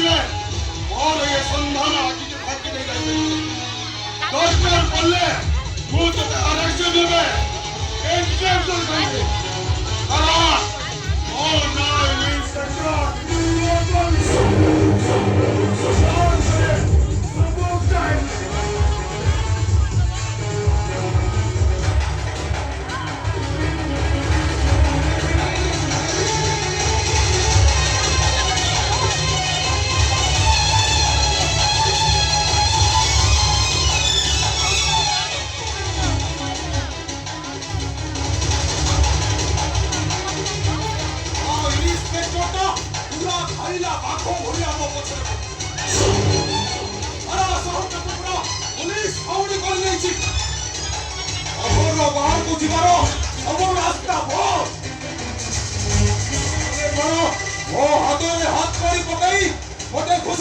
দিলে ମୋର ଏ ସନ୍ଧାନ ଆଜିଠୁ ଫାଙ୍କି ଦେଇଯାଇପାରିବି। ଦରକାର ପଡ଼ିଲେ ମୁଁ ତୋତେ ଆରେଷ୍ଟ ଦେବେ, ଏନକାଉଣ୍ଟର କରିବି। କାରଣ ମୋ ନାଁ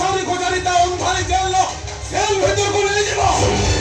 ଘୋଷାରି ତା ଅନ୍ଧାରି ଜେଲ ଭିତରକୁ ନେଇଯିବ।